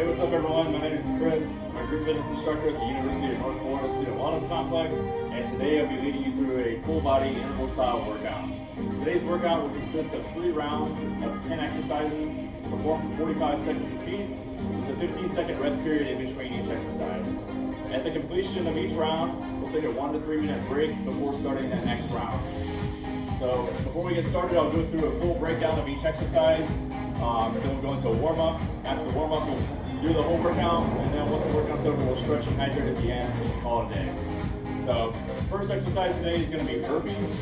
Hey, what's up everyone? My name is Chris. I'm a group fitness instructor at the University of North Florida Student Wellness Complex, and today I'll be leading you through a full body interval style workout. Today's workout will consist of 3 rounds of 10 exercises performed for 45 seconds apiece, with a 15-second rest period in between each exercise. At the completion of each round, we'll take a 1 to 3 minute break before starting that next round. So before we get started, I'll go through a full breakdown of each exercise, and then we'll go into a warm-up. After the warm-up, we'll do the whole workout, and then once the workout's over, we'll stretch and hydrate at the end and call it a day. So first exercise today is going to be burpees.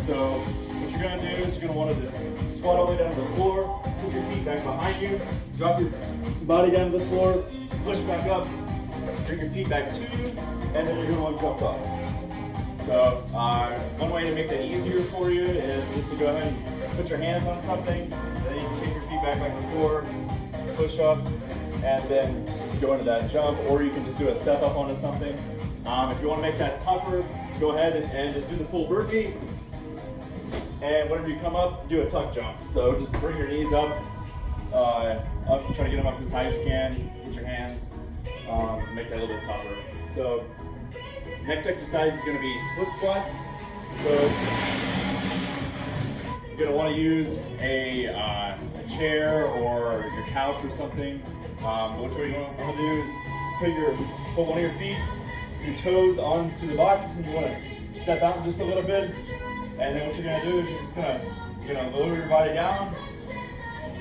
So what you're going to do is you're going to want to just squat all the way down to the floor, put your feet back behind you, drop your body down to the floor, push back up, bring your feet back to you, and then you're going to want to jump up. So one way to make that easier for you is just to go ahead and put your hands on something, then you can kick your feet back like before, push up, and then go into that jump, or you can just do a step up onto something. If you want to make that tougher, go ahead and just do the full burpee, and whenever you come up, do a tuck jump. So just bring your knees up, try to get them up as high as you can, put your hands, make that a little bit tougher. So next exercise is going to be split squats. So you're going to want to use a chair or your couch or something. What you want to do is put one of your feet, your toes onto the box, and you want to step out just a little bit. And then what you're going to do is you're just going to lower your body down,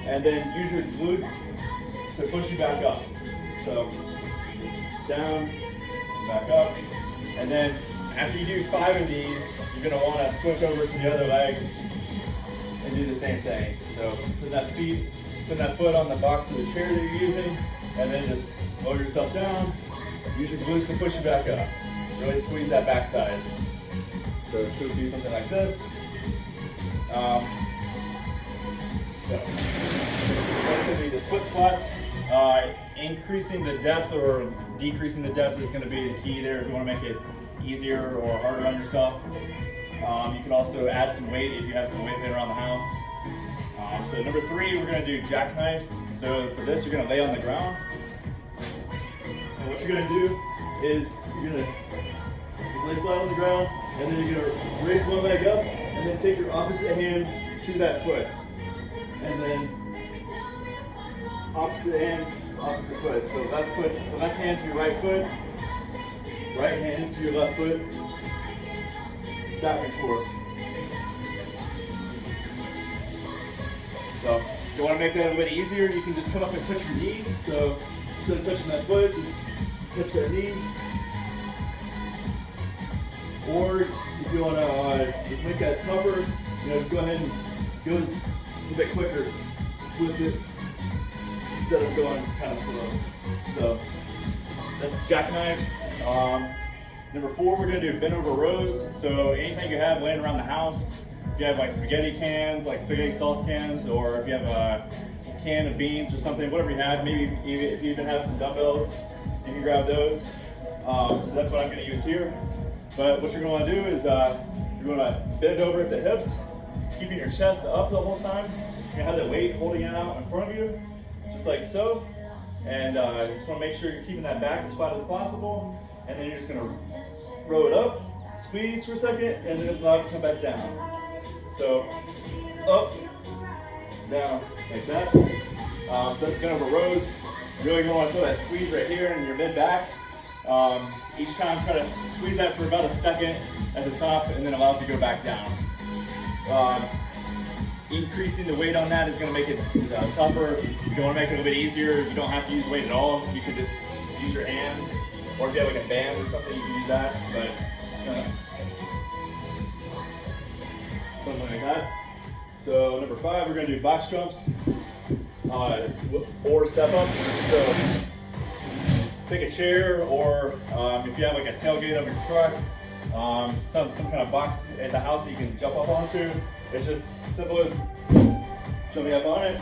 and then use your glutes to push you back up. So just down, back up. And then after you do 5 of these, you're going to want to switch over to the other leg and do the same thing. So put that foot on the box of the chair that you're using, and then just lower yourself down. Use your glutes to push you back up. Really squeeze that backside. So she'll do something like this. So that's going to be the split squats. Increasing the depth or decreasing the depth is going to be the key there if you want to make it easier or harder on yourself. You can also add some weight if you have some weight laying around the house. So number 3, we're going to do jackknifes. So for this, you're going to lay on the ground. And what you're going to do is you're going to just lay flat on the ground, and then you're going to raise one leg up, and then take your opposite hand to that foot. And then opposite hand, opposite foot. So left hand to your right foot, right hand to your left foot, back and forth. So if you want to make that a little bit easier, you can just come up and touch your knee. So instead of touching that foot, just touch that knee. Or if you want to just make that tougher, just go ahead and go a little bit quicker with it instead of going kind of slow. So that's jackknifes. Number 4, we're going to do bent over rows. So anything you have laying around the house, if you have like spaghetti cans, like spaghetti sauce cans, or if you have a can of beans or something, whatever you have, maybe if you even have some dumbbells, you can grab those. So that's what I'm going to use here. But what you're going to do is you're going to bend over at the hips, keeping your chest up the whole time. You're going to have that weight holding it out in front of you, just like so. And you just want to make sure you're keeping that back as flat as possible. And then you're just going to row it up, squeeze for a second, and then allow it to come back down. So up, down, like that. So that's kind of a rows. You're really going to want to feel that squeeze right here in your mid back. Each time try to squeeze that for about a second at the top, and then allow it to go back down. Increasing the weight on that is going to make it tougher. If you want to make it a little bit easier, you don't have to use weight at all. You can just use your hands, or if you have like a band or something, you can use that. But something like that. So number 5, we're going to do box jumps or step ups. So take a chair, or if you have like a tailgate of your truck, some kind of box at the house that you can jump up onto. It's just simple as jumping up on it,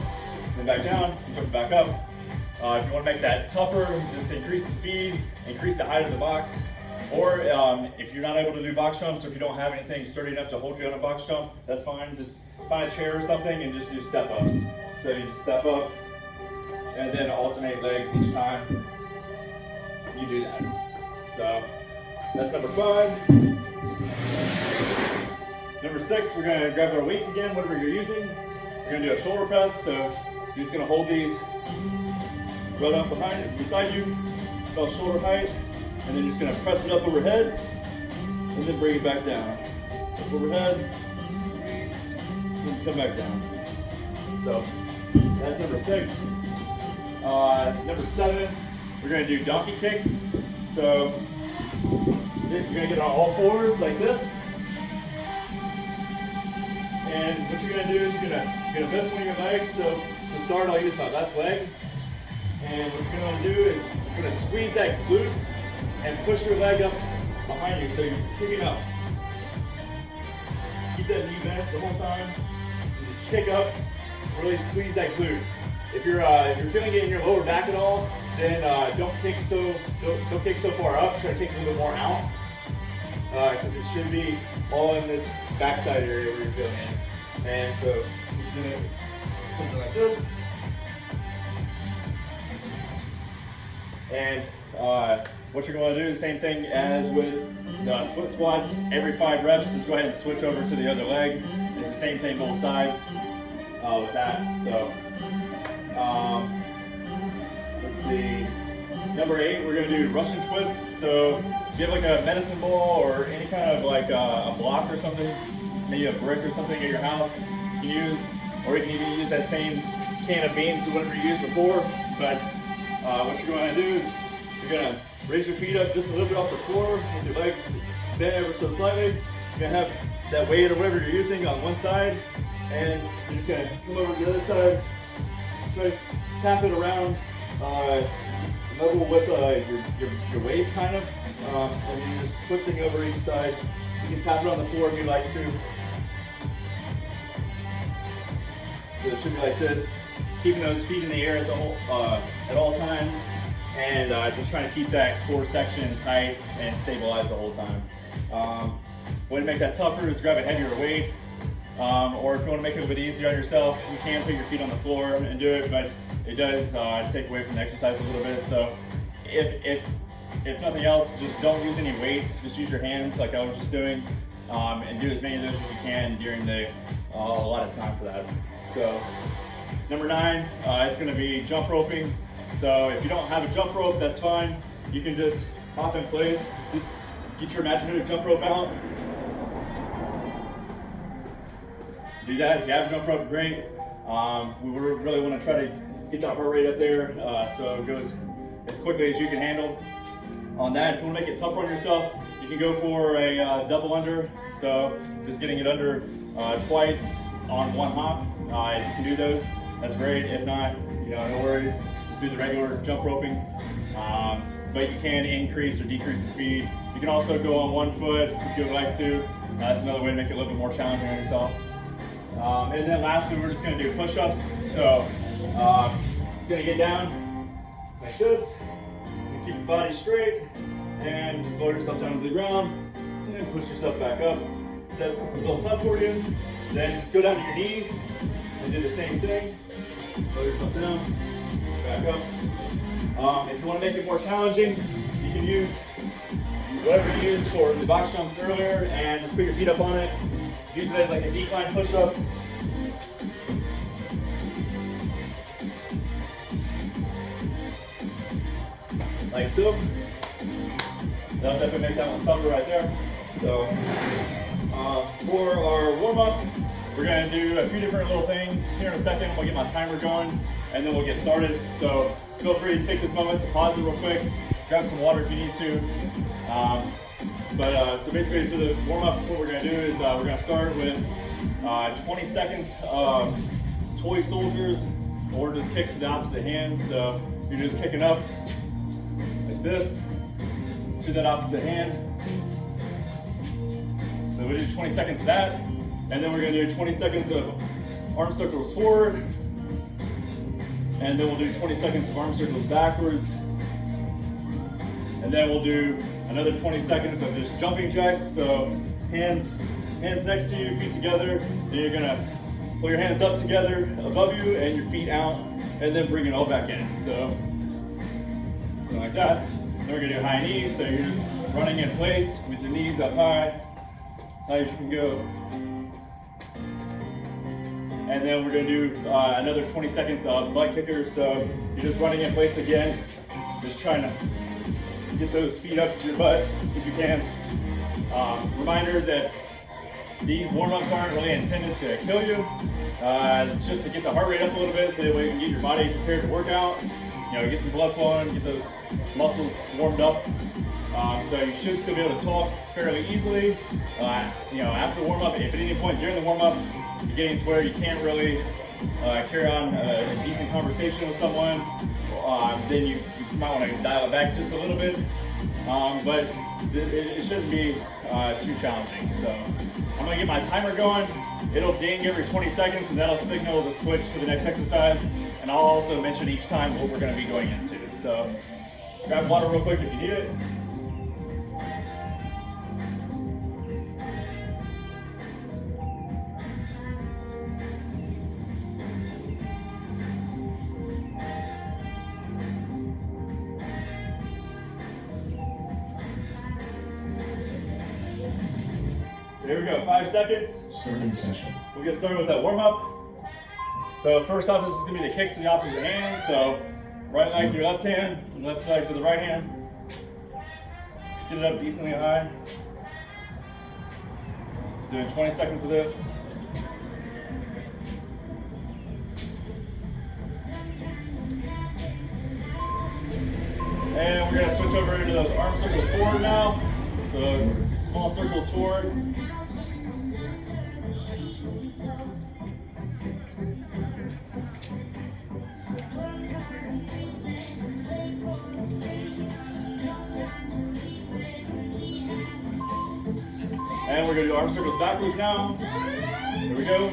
then back down, jump back up. If you want to make that tougher, just increase the speed, increase the height of the box. Or if you're not able to do box jumps, or if you don't have anything sturdy enough to hold you on a box jump, that's fine. Just find a chair or something and just do step ups. So you just step up, and then alternate legs each time you do that. So that's number 5. Number 6, we're gonna grab our weights again, whatever you're using. We're gonna do a shoulder press, so you're just gonna hold these right up beside you, about shoulder height, and then you're just gonna press it up overhead, and then bring it back down. Up overhead, squeeze, and come back down. So that's number 6. Number 7, we're gonna do donkey kicks. So you're gonna get on all fours like this. And what you're gonna do is you're gonna lift one of your legs. So to start, I'll use my left leg. And what you're gonna do is you're gonna squeeze that glute and push your leg up behind you. So you're just kicking up. Keep that knee bent the whole time. And just kick up, really squeeze that glute. If you're feeling it in your lower back at all, then don't kick so far up. Try to kick a little bit more out, because it should be all in this backside area where you're feeling it. And so just doing something like this. And what you're going to do, the same thing as with the split squats. Every 5 reps, just go ahead and switch over to the other leg. It's the same thing both sides with that. So let's see. Number 8, we're going to do Russian twists. So if you have like a medicine ball or any kind of like a block or something, maybe a brick or something at your house, you can use, or you can even use that same can of beans or whatever you used before. But what you're going to do is you're going to raise your feet up just a little bit off the floor with your legs bent ever so slightly. You're going to have that weight or whatever you're using on one side, and you're just going to come over to the other side, try to tap it around level with your waist kind of, and then you're just twisting over each side. You can tap it on the floor if you'd like to. So it should be like this, keeping those feet in the air at all times, and just trying to keep that core section tight and stabilized the whole time. Way to make that tougher is grab a heavier weight, or if you want to make it a little bit easier on yourself, you can put your feet on the floor and do it, but it does take away from the exercise a little bit. So if nothing else, just don't use any weight. Just use your hands like I was just doing, and do as many of those as you can during the allotted time for that. So number 9, it's going to be jump roping. So if you don't have a jump rope, that's fine. You can just hop in place. Just get your imaginary jump rope out. Do that. If you have a jump rope, great. We really want to try to get that heart rate up there, so it goes as quickly as you can handle. On that, if you want to make it tougher on yourself, you can go for a double under. So just getting it under twice on one hop. If you can do those, that's great. If not, no worries. Just do the regular jump roping. But you can increase or decrease the speed. You can also go on one foot if you would like to. That's another way to make it a little bit more challenging on yourself. And then lastly, we're just going to do push-ups. So just going to get down like this, and keep your body straight, and just lower yourself down to the ground, and then push yourself back up. If that's a little tough for you, then just go down to your knees and do the same thing. Lower yourself down, back up. If you want to make it more challenging, you can use whatever you used for the box jumps earlier, and just put your feet up on it. Use it as like a decline push-up. Like so. That'll definitely make that one tougher right there. So for our warm-up, we're going to do a few different little things. Here in a second, we'll get my timer going, and then we'll get started. So feel free to take this moment to pause it real quick, grab some water if you need to. So basically for the warm-up, what we're going to do is we're going to start with 20 seconds of toy soldiers, or just kicks to the opposite hand. So you're just kicking up like this to that opposite hand. So we do 20 seconds of that, and then we're going to do 20 seconds of arm circles forward, and then we'll do 20 seconds of arm circles backwards, and then we'll do another 20 seconds of just jumping jacks. So hands next to you, feet together. Then you're gonna pull your hands up together above you and your feet out and then bring it all back in. So, something like that. Then we're gonna do high knees, so you're just running in place with your knees up high, as high as you can go. And then we're gonna do another 20 seconds of butt kickers, so you're just running in place again, just trying to get those feet up to your butt if you can. Reminder that these warm-ups aren't really intended to kill you. It's just to get the heart rate up a little bit so that way you can get your body prepared to work out. You know, get some blood flowing, get those muscles warmed up. So you should still be able to talk fairly easily. You know, after the warm-up, if at any point during the warm-up you're getting to where you can't really carry on a decent conversation with someone, then you might want to dial it back just a little bit. But it shouldn't be too challenging. So I'm gonna get my timer going. It'll ding every 20 seconds and that'll signal the switch to the next exercise. And I'll also mention each time what we're gonna be going into. So grab water real quick if you need it. Here we go, 5 seconds. Starting session. We'll get started with that warm up. So first off, this is gonna be the kicks to the opposite hand. So right leg to your left hand, left leg to the right hand. Just get it up decently high. Just doing 20 seconds of this. And we're gonna switch over into those arm circles forward now. So small circles forward. And we're gonna do arm circles backwards now. Here we go.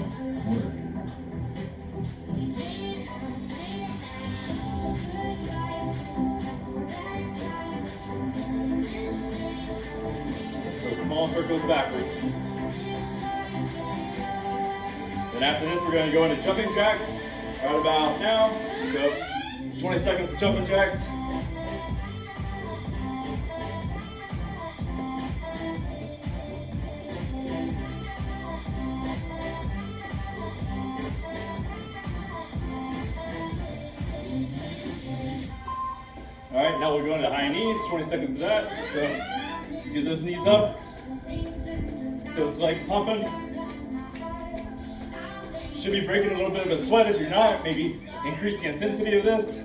So small circles backwards. Then after this, we're gonna go into jumping jacks right about now. So 20 seconds of jumping jacks. All right, now we're going to high knees, 20 seconds of that. So get those knees up, those legs pumping. Should be breaking a little bit of a sweat. If you're not, maybe increase the intensity of this.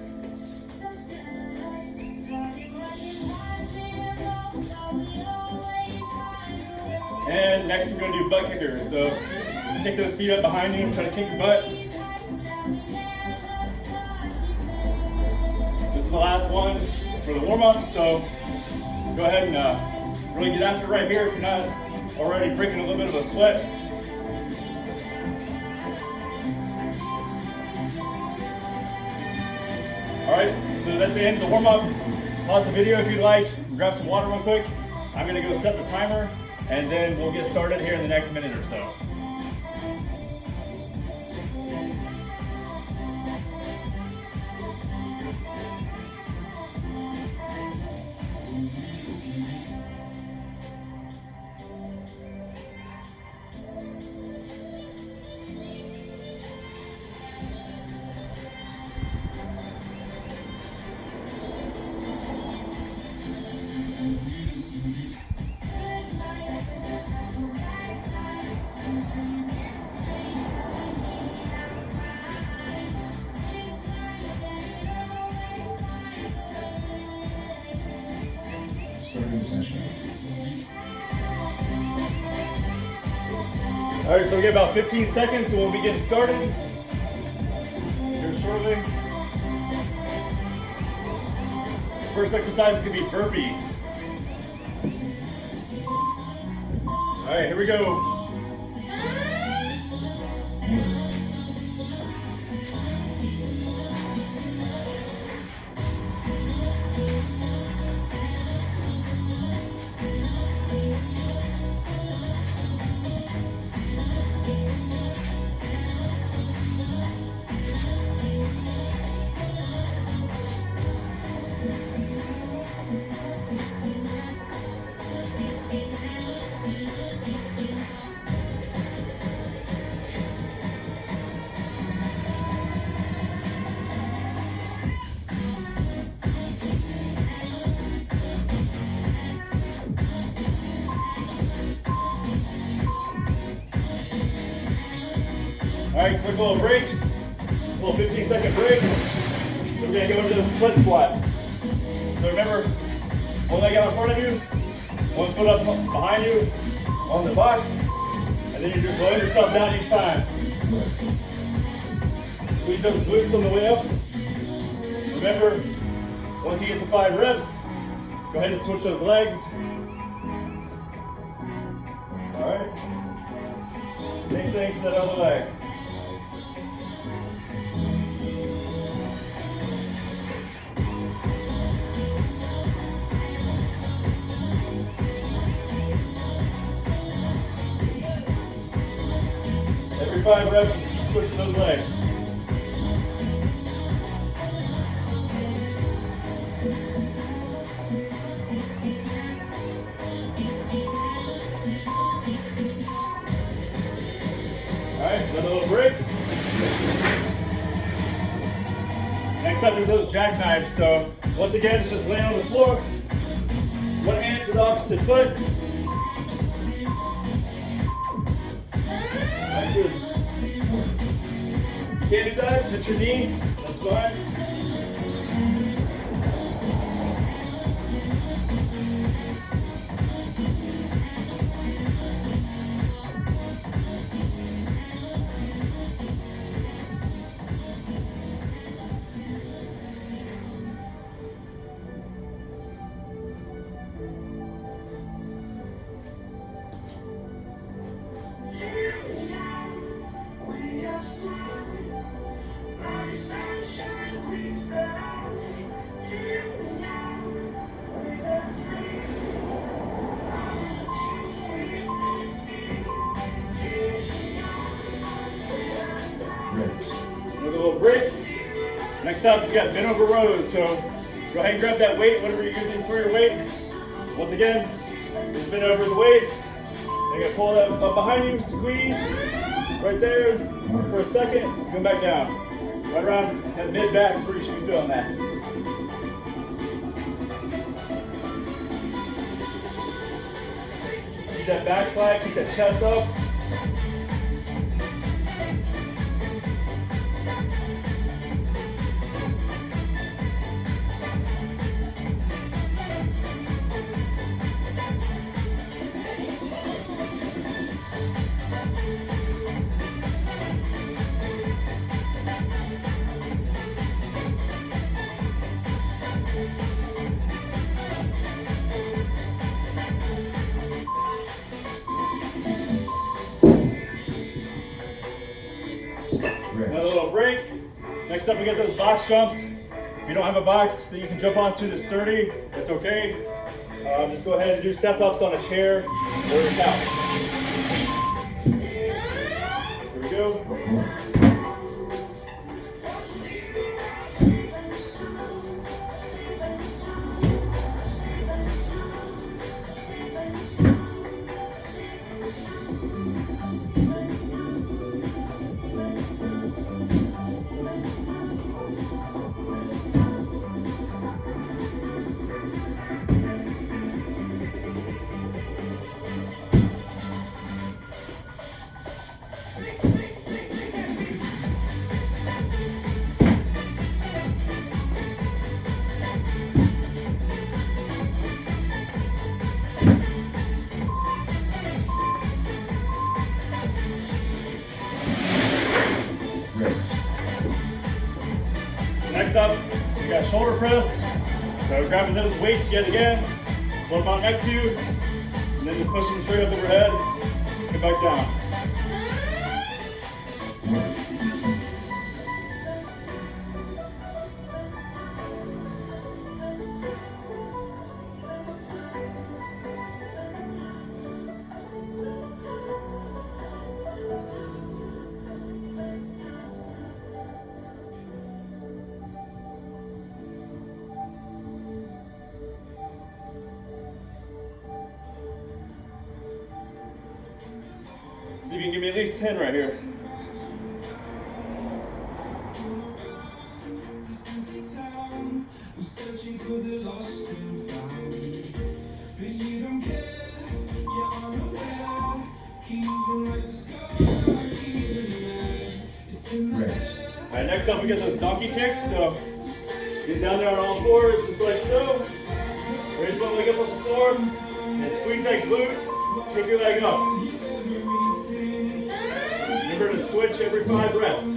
And next we're going to do butt kickers. So just kick those feet up behind you and try to kick your butt. This is the last one for the warm-up, so go ahead and really get after it right here if you're not already breaking a little bit of a sweat. All right, so that's the end of the warm-up. Pause the video if you'd like, grab some water real quick. I'm gonna go set the timer, and then we'll get started here in the next minute or so. Starting session. All right, so we get about 15 seconds and we'll be getting started here shortly. First exercise is gonna be burpees. All right, here we go. Alright, quick little break. A little 15-second break. We're gonna go into the split squats. So remember, one leg out in front of you, one foot up behind you on the box, and then you just load yourself down each time. Squeeze those glutes on the way up. Remember, once you get to 5 reps, go ahead and switch those legs. Alright. Same thing for that other leg. Every 5 reps, just keep switching those legs. Another little break. Next up is those jackknifes. So once again, it's just laying on the floor. One hand to the opposite foot. Like this. If you can't do that, touch your knee. That's fine. Another little break. Next up, you got bent over rows. So go ahead and grab that weight, whatever you're using for your weight. Once again, just bend over the waist. You're gonna pull that up behind you, squeeze right there for a second, come back down. Right around that mid back is where you should be feeling that. Keep that back flat, keep that chest up. Another little break. Next up, we got those box jumps. If you don't have a box that you can jump onto that's sturdy, it's okay. Just go ahead and do step ups on a chair or a couch. Here we go. Next up, we got shoulder press. So grabbing those weights yet again, put them out next to you, and then just push them straight up overhead, get back down. See if you can give me at least 10 right here. Next up, we get those donkey kicks. So get down there on all fours, just like so. Raise one leg up off the floor, and squeeze that glute. Kick your leg up. Remember to switch every 5 reps.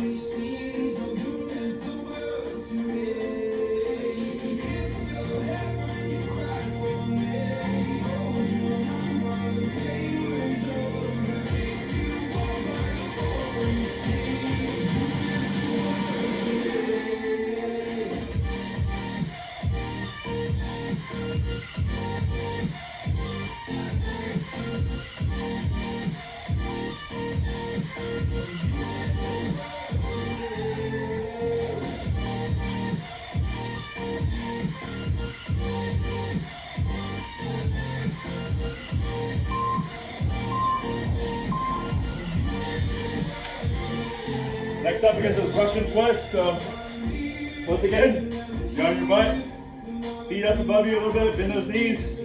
Next up, we get those Russian twists. So once again, you're on your butt, feet up above you a little bit, bend those knees,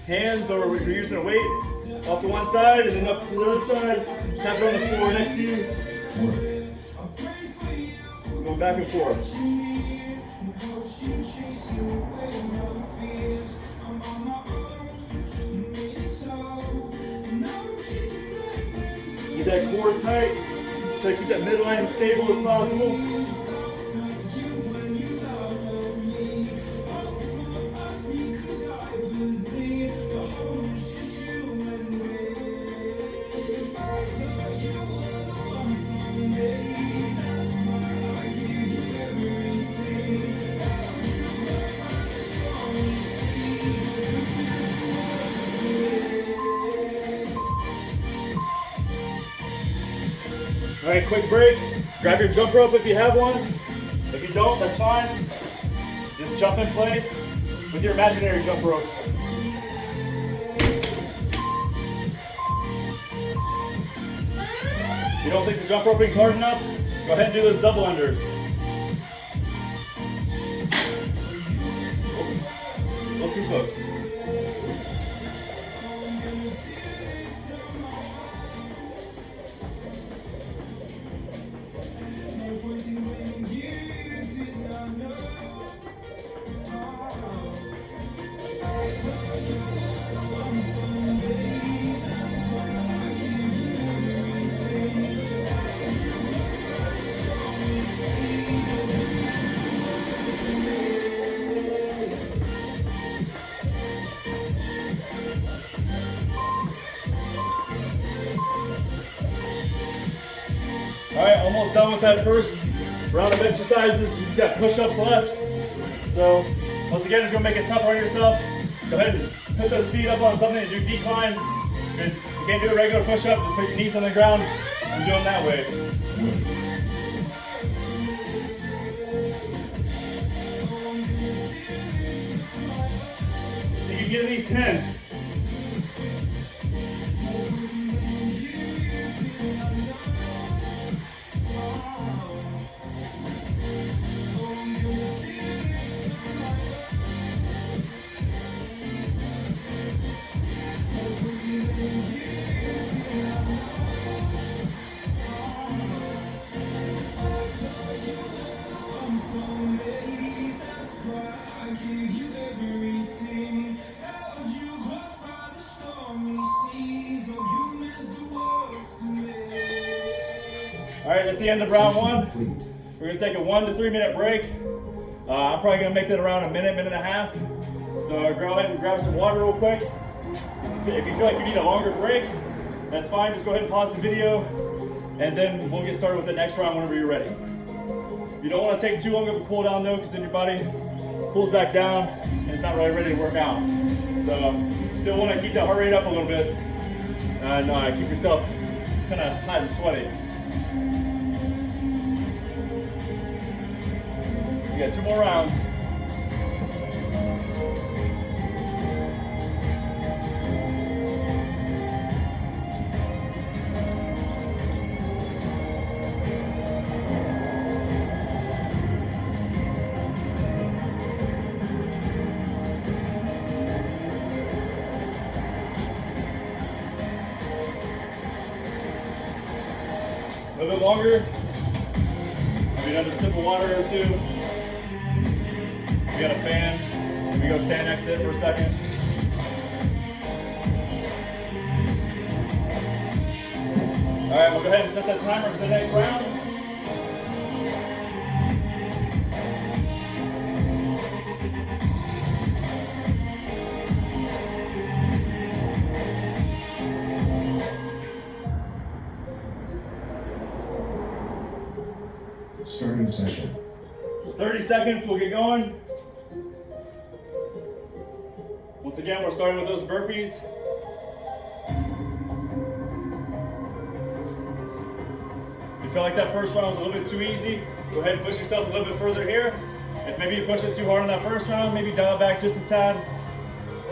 hands, or if you're using a weight, off to one side and then up to the other side. Tap it on the floor next to you. Go back and forth. Keep that core tight. Try to keep that midline as stable as possible. All right, quick break. Grab your jump rope if you have one. If you don't, that's fine. Just jump in place with your imaginary jump rope. If you don't think the jump roping is hard enough, go ahead and do those double unders. A little too close. All right, almost done with that first round of exercises. You just got push-ups left. So once again, if you're gonna make it tougher on yourself, go ahead and put those feet up on something and do decline. If you can't do a regular push-up, just put your knees on the ground and do them that way. So you can get at least 10. All right, that's the end of round one. We're gonna take a 1 to 3 minute break. I'm probably gonna make that around a minute, minute and a half. So go ahead and grab some water real quick. If you feel like you need a longer break, that's fine. Just go ahead and pause the video, and then we'll get started with the next round whenever you're ready. You don't want to take too long of a cool down though, because then your body cools back down and it's not really ready to work out. So you still want to keep that heart rate up a little bit and keep yourself kind of hot and sweaty. So we got 2 more rounds. A little bit longer. I mean, another sip of water or two. We got a fan. We go stand next to it for a second. All right, we'll go ahead and set that timer for the next round. Starting session. So 30 seconds, we'll get going. Once again, we're starting with those burpees. If you feel like that first round was a little bit too easy, go ahead and push yourself a little bit further here. If maybe you push it too hard on that first round, maybe dial it back just a tad,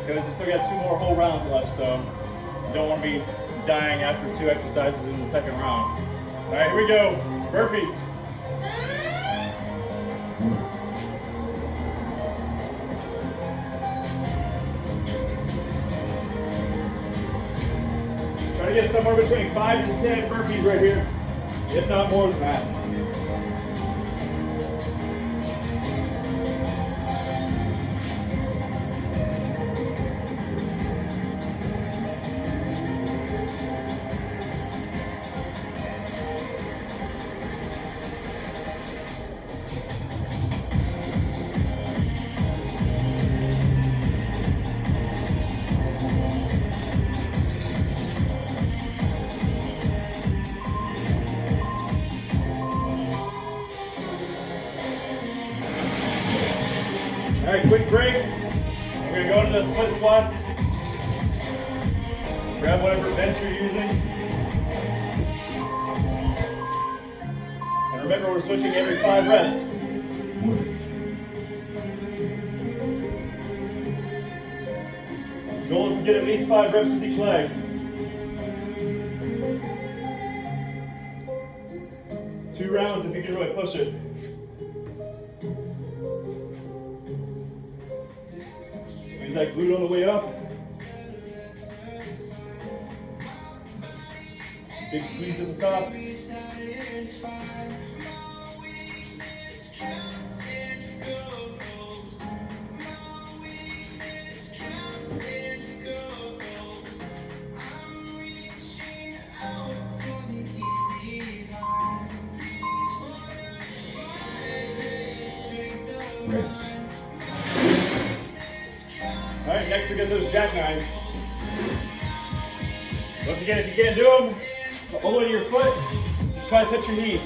because you still got 2 more whole rounds left, so you don't want to be dying after 2 exercises in the second round. All right, here we go. Burpees. Try to get somewhere between 5 and 10 burpees right here, if not more than that. All right, quick break. We're gonna go into the split squats. Grab whatever bench you're using. And remember, we're switching every 5 reps. The goal is to get at least 5 reps with each leg. Two rounds if you can really push it. Squeeze that glute on the way up. Big squeeze at the top. All right, next we get those jackknives. Once again, if you can't do them, all the way to your foot, just try to touch your knee.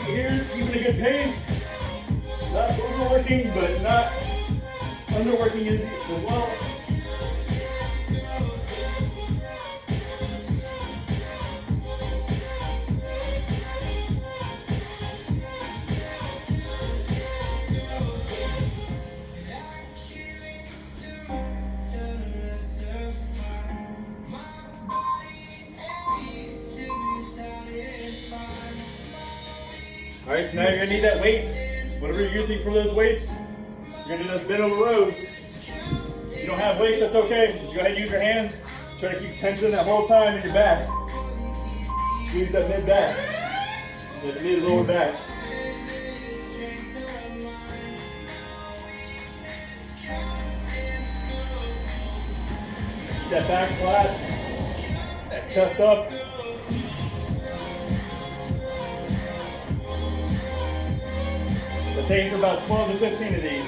Here's keeping a good pace. Not overworking, but not underworking as well. All right, so now you're gonna need that weight. Whatever you're using for those weights, you're gonna do those bent over rows. If you don't have weights, that's okay. Just go ahead and use your hands. Try to keep tension that whole time in your back. Squeeze that mid back, that mid lower back. Keep that back flat, that chest up. Let's aim for about 12 to 15 of these.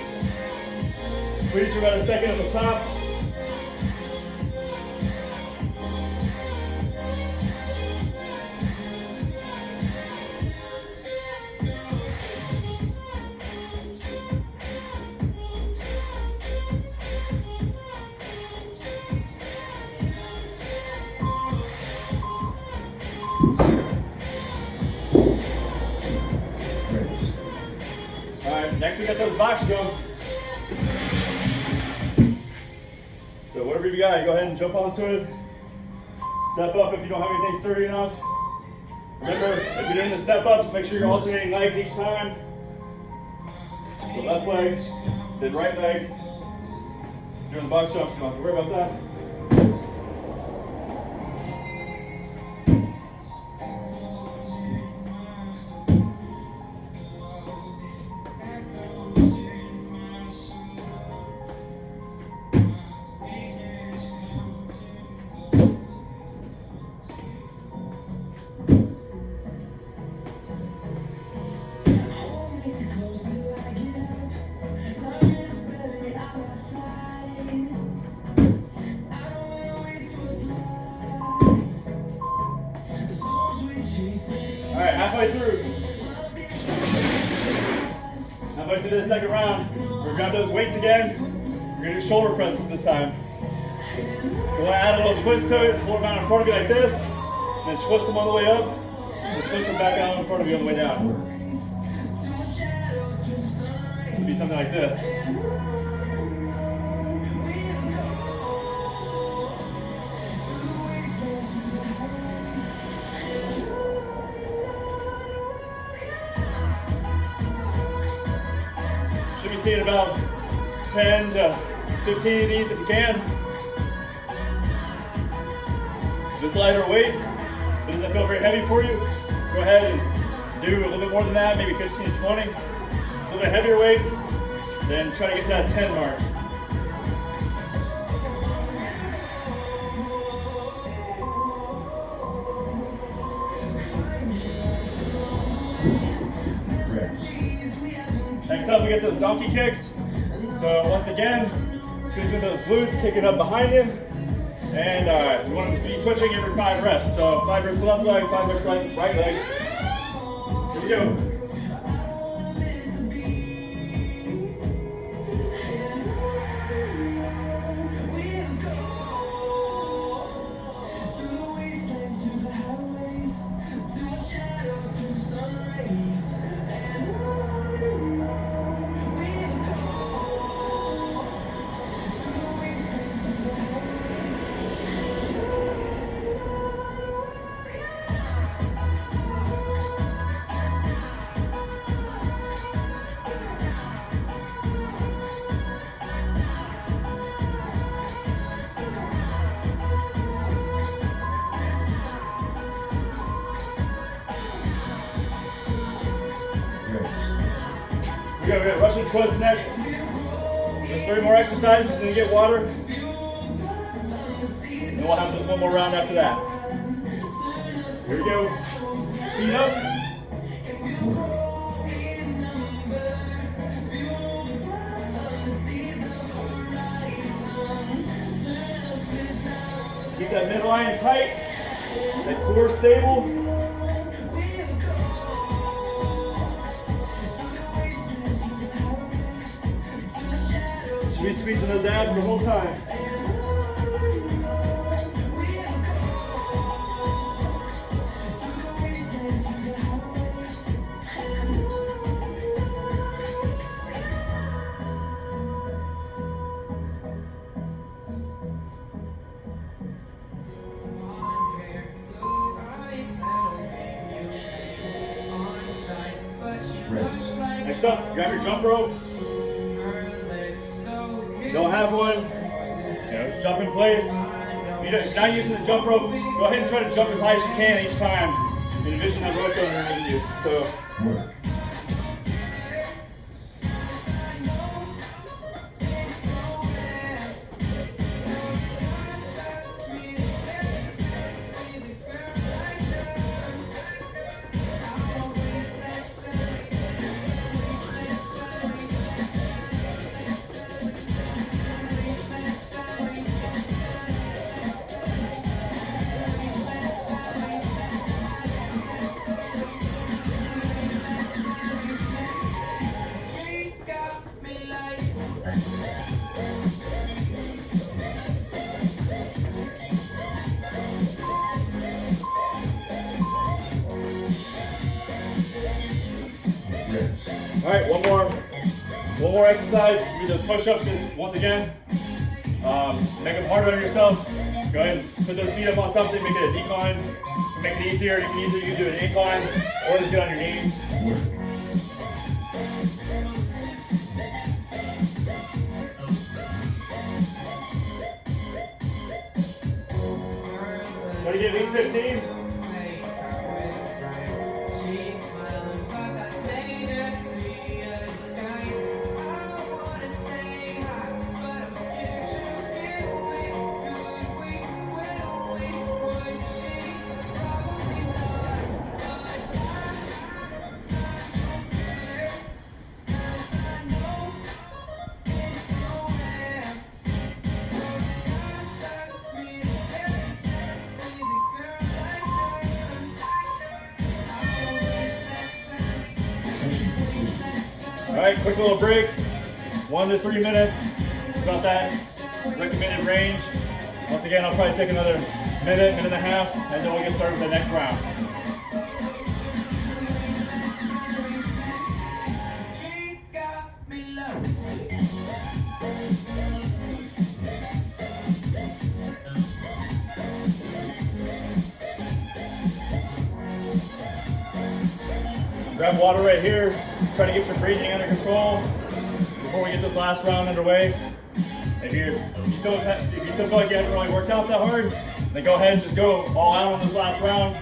Squeeze for about a second at the top. Next we got those box jumps. So whatever you got, go ahead and jump onto it. Step up if you don't have anything sturdy enough. Remember, if you're doing the step ups, make sure you're alternating legs each time. So left leg, then right leg. Doing the box jumps, you don't have to worry about that. Alright, halfway through the second round, we're gonna grab those weights again. We're gonna do shoulder presses this time. We're gonna add a little twist to it, hold them out in front of you like this, and then twist them on the way up, and twist them back out in front of you on the way down. This would be something like this. Should be seeing about 10 to 15 of these if you can. If it's lighter weight, it doesn't feel very heavy for you, go ahead and do a little bit more than that, maybe 15 to 20. It's a little bit heavier weight, then try to get to that 10 mark. Next up, we get those donkey kicks. So once again, squeezing those glutes, kicking up behind him. And you want to be switching every 5 reps. So 5 reps left leg, 5 reps right leg. Here we go. We got Russian twists next. Just 3 more exercises, then you get water. And we'll have this one more round after that. Here we go. Feet up. Keep that midline tight. That core stable. Be squeezing those abs the whole time. Next up, grab your jump rope. Don't have one, jump in place. If you're not using the jump rope, go ahead and try to jump as high as you can each time. In addition to that rope underneath you. So. All right, one more exercise. Do those push-ups once again. Make them harder on yourself. Go ahead and put those feet up on something, make it a decline. make it easier, you can either do an incline or just get on your knees. Try to get at least 15. All right, quick little break, 1 to 3 minutes. It's about that recommended range. Once again, I'll probably take another minute, minute and a half, and then we'll get started with the next round. Grab water right here. Try to get your breathing under control before we get this last round underway. If you still feel like you haven't really worked out that hard, then go ahead and just go all out on this last round.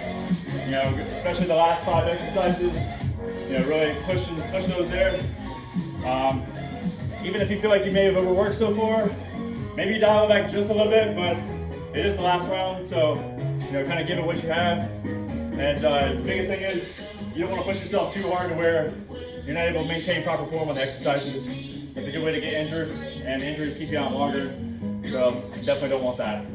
You know, especially the last 5 exercises. You know, really push those there. Even if you feel like you may have overworked so far, maybe dial it back just a little bit. But it is the last round, so you know, kind of give it what you have. And the biggest thing is, you don't want to push yourself too hard to where you're not able to maintain proper form on the exercises. It's a good way to get injured, and injuries keep you out longer. So definitely don't want that.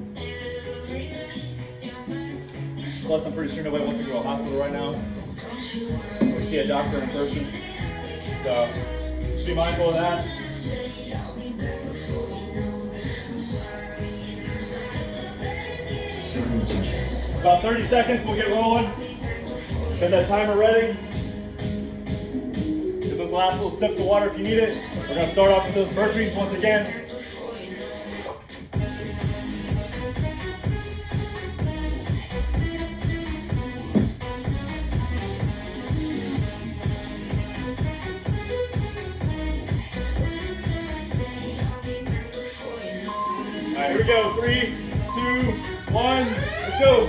Plus, I'm pretty sure nobody wants to go to a hospital right now or see a doctor in person. So just be mindful of that. About 30 seconds, we'll get rolling. Get that timer ready. Get those last little sips of water if you need it. We're going to start off with those burpees once again. All right, here we go. 3, 2, 1, let's go.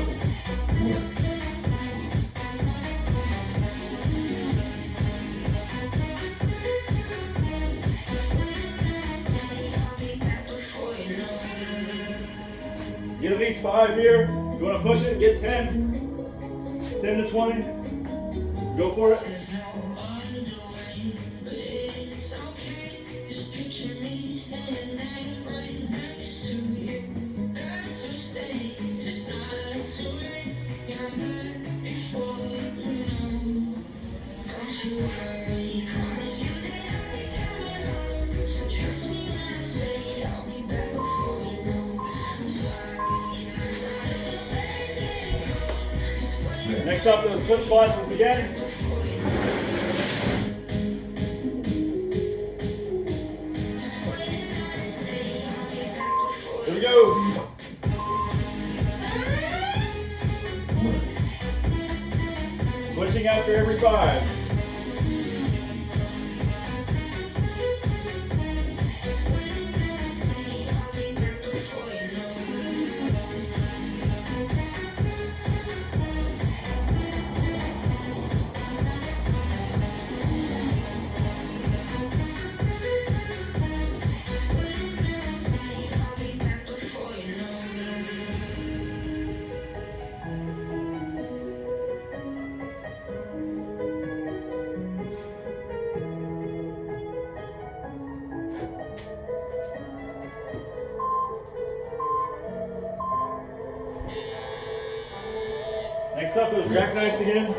Get at least 5 here. If you want to push it, get 10. 10 to 20. Go for it. Next up, those split squats once again. Here we go. Switching after every 5. Next up, those jackknifes again.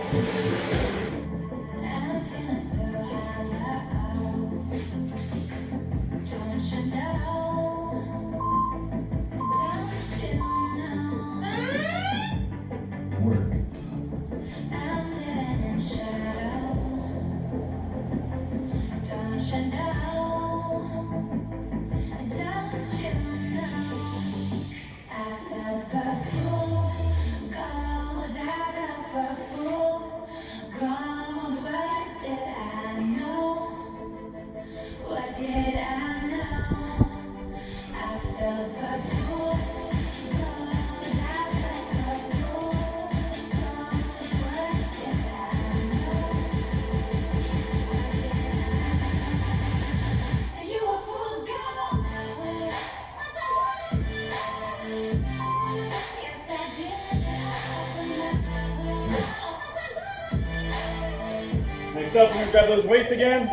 up, we're gonna grab those weights again.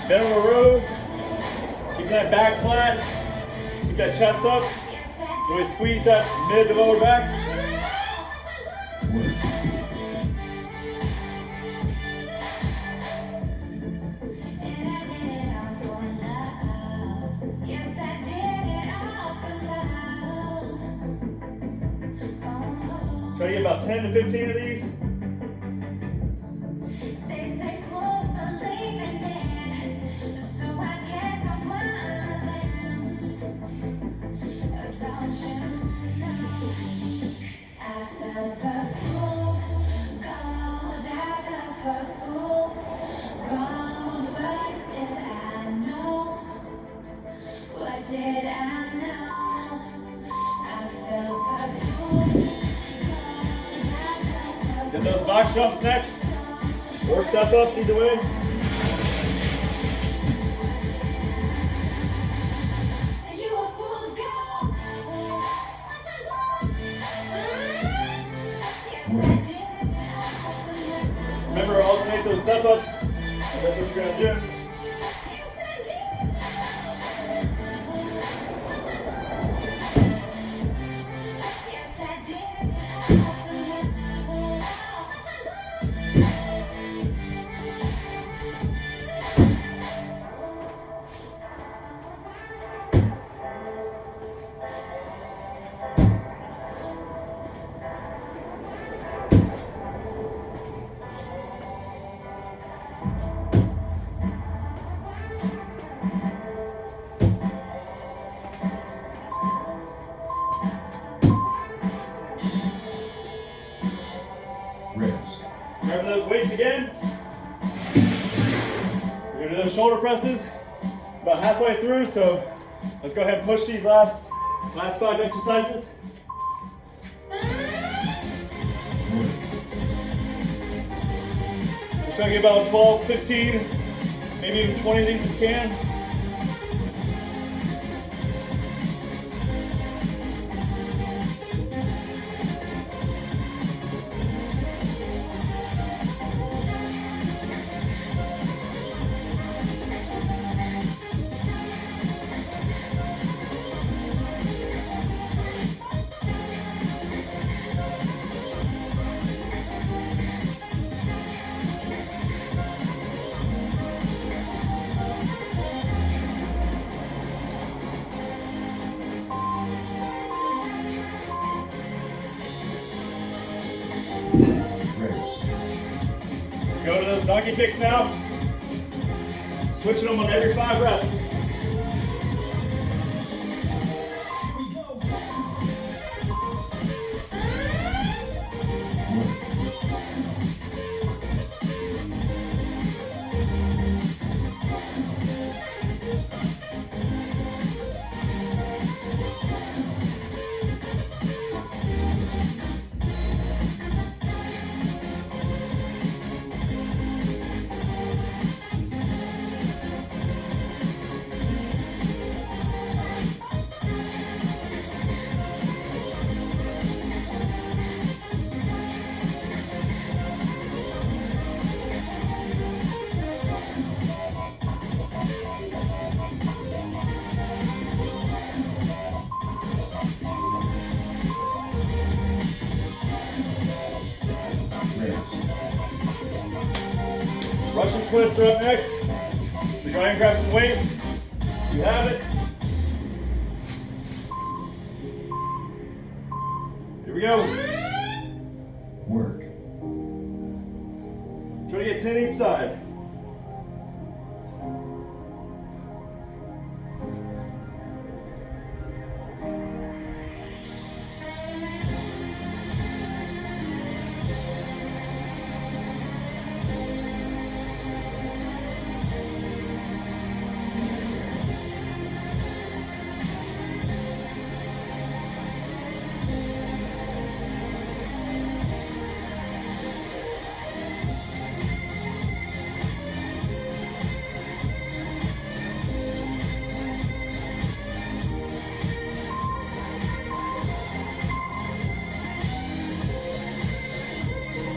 Bend on the rows. Keep that back flat. Keep that chest up. So we squeeze that mid to lower back. Try to get about 10 to 15 of these. Get those box jumps next, or step ups, either way. Remember, alternate those step ups. That's what you're gonna do. Grab those weights again. We're gonna do those shoulder presses about halfway through, so let's go ahead and push these last 5 exercises. We're trying to get about 12, 15, maybe even 20 of these if you can. Go to those donkey kicks now. Switching them on every 5 reps. Russian twists are up next. So go ahead and grab some weight. You have it. Here we go. Work. Try to get 10 each side.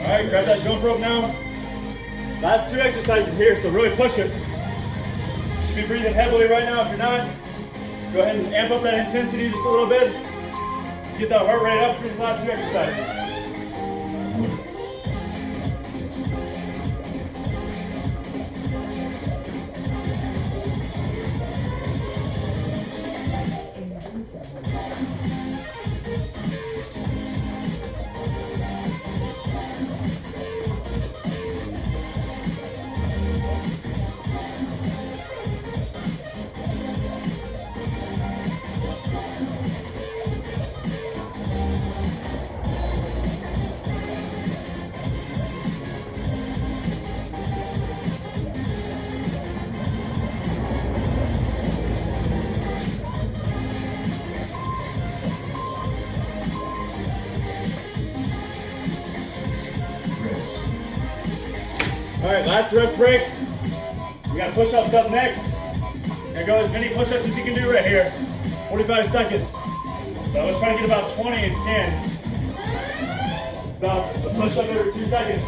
All right, grab that jump rope now. Last 2 exercises here, so really push it. You should be breathing heavily right now. If you're not, go ahead and amp up that intensity just a little bit. Let's get that heart rate up for these last 2 exercises. All right, last rest break. We got push-ups up next. You're gonna go as many push-ups as you can do right here. 45 seconds. So let's try to get about 20 if you can. It's about a push-up every 2 seconds.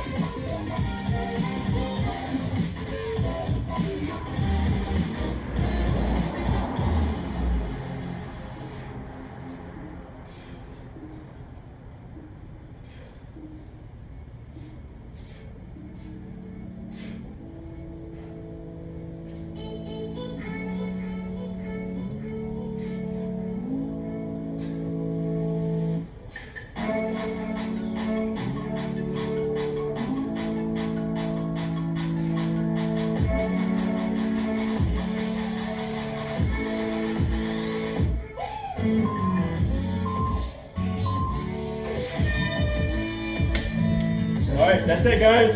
All right, that's it, guys.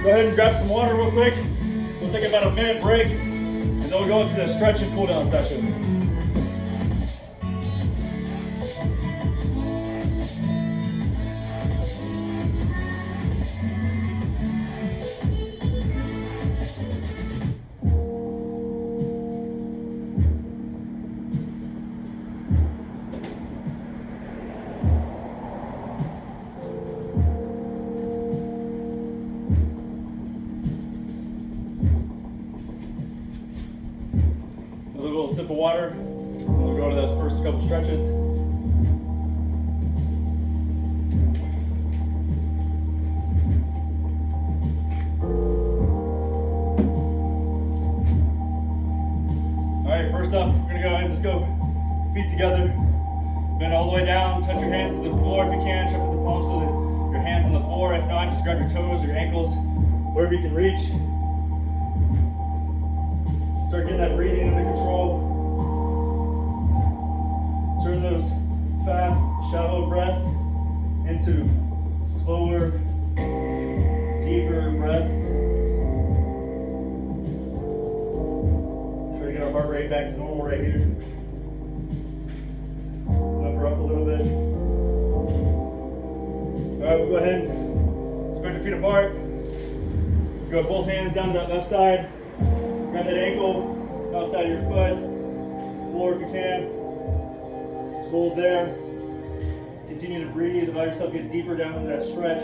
Go ahead and grab some water real quick. We'll take about a minute break, and then we'll go into the stretch and cool down session. A little sip of water. We'll go to those first couple stretches. All right, first up, we're gonna go ahead and just go feet together. Bend all the way down, touch your hands to the floor if you can. Try to put the palms of your hands on the floor. If not, just grab your toes or your ankles, wherever you can reach. Start getting that breathing under control. Turn those fast, shallow breaths into slower, deeper breaths. Try to get our heart rate back to normal right here. Number up a little bit. All right, we'll go ahead and spread your feet apart. Go both hands down to that left side. Grab that ankle outside of your foot, floor if you can. Just hold there. Continue to breathe. Allow yourself to get deeper down into that stretch.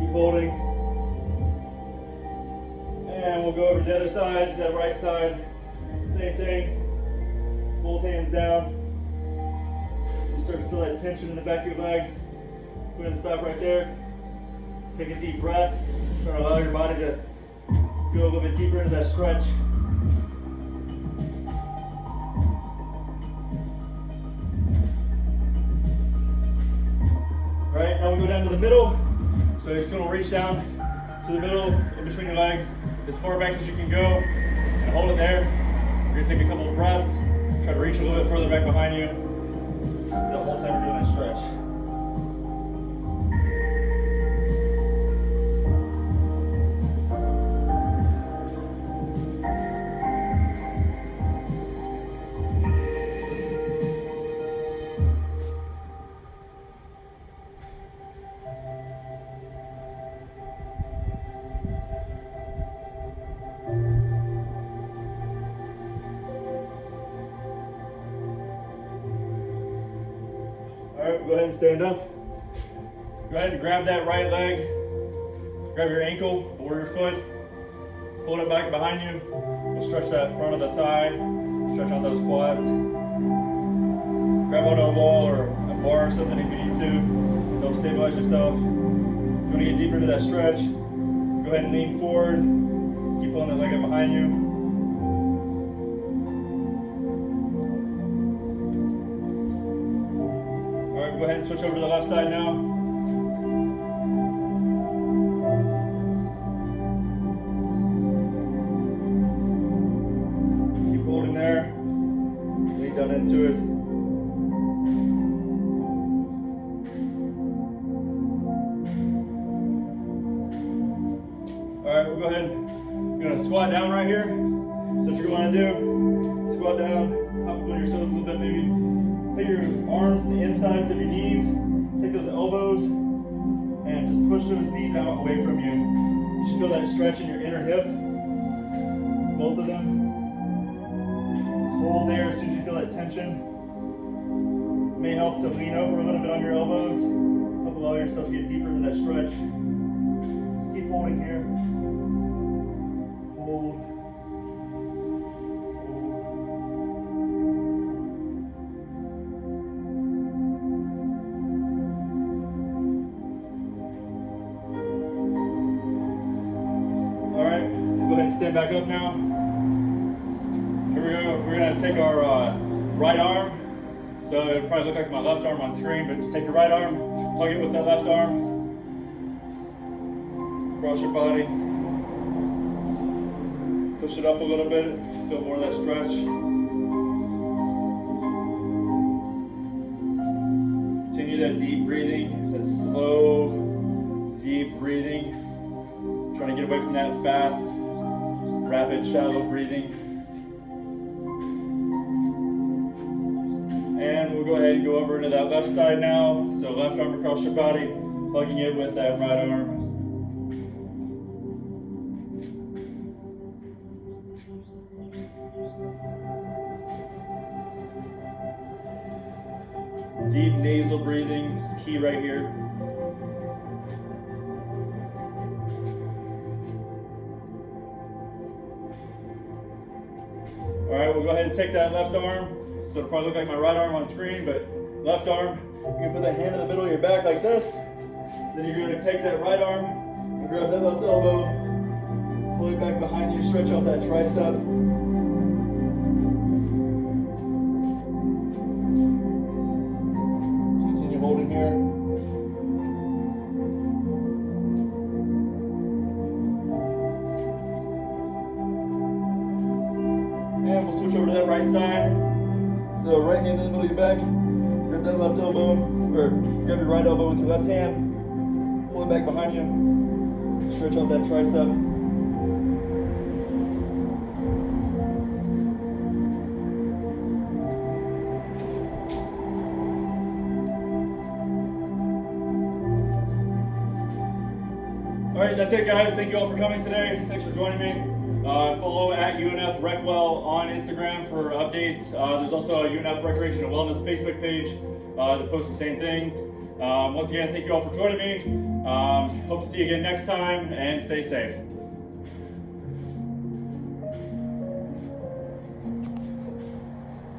Keep holding. And we'll go over to the other side, to that right side. Same thing. Both hands down. Start to feel that tension in the back of your legs. Go ahead and stop right there. Take a deep breath. Try to allow your body to go a little bit deeper into that stretch. All right, now we go down to the middle. So you're just going to reach down to the middle in between your legs as far back as you can go and hold it there. You're going to take a couple of breaths. Try to reach a little bit further back behind you. The whole time we're doing that stretch. go ahead and stand up. Go ahead and grab that right leg. Grab your ankle or your foot. Pull it back behind you. We'll stretch that front of the thigh. Stretch out those quads. Grab onto a wall or a bar or something if you need to. Help stabilize yourself. If you want to get deeper into that stretch, let's go ahead and lean forward. Keep pulling that leg up behind you. All right, go ahead and switch over to the left side now. Keep holding there. Lean down into it. All right, we'll go ahead. You're gonna squat down right here. So what you're gonna do, squat down, hop up on your toes a little bit, maybe put your arms to the insides of your knees, take those elbows, and just push those knees out away from you. You should feel that stretch in your inner hip, both of them. Just hold there as soon as you feel that tension. It may help to lean over a little bit on your elbows, help allow yourself to get deeper into that stretch. Just keep holding here. Hold. All right, go ahead and stand back up now. Here we go. We're gonna take our right arm. So it'll probably look like my left arm on screen, but just take your right arm, hug it with that left arm. Cross your body. Push it up a little bit, feel more of that stretch. Continue that deep breathing, that slow, deep breathing. Trying to get away from that fast, rapid, shallow breathing. And we'll go ahead and go over into that left side now. So left arm across your body, hugging it with that right arm. Deep nasal breathing is key right here. All right, we'll go ahead and take that left arm. So it'll probably look like my right arm on screen, but left arm, you're gonna put that hand in the middle of your back like this. Then you're gonna take that right arm and grab that left elbow, pull it back behind you, stretch out that tricep. Holding here. And we'll switch over to that right side. So right hand in the middle of your back, grab that left elbow, or grab your right elbow with your left hand, pull it back behind you, stretch out that tricep. All right, that's it, guys. Thank you all for coming today. Thanks for joining me. Follow at UNF Recwell on Instagram for updates. There's also a UNF Recreation and Wellness Facebook page that posts the same things. Once again, thank you all for joining me. Hope to see you again next time, and stay safe.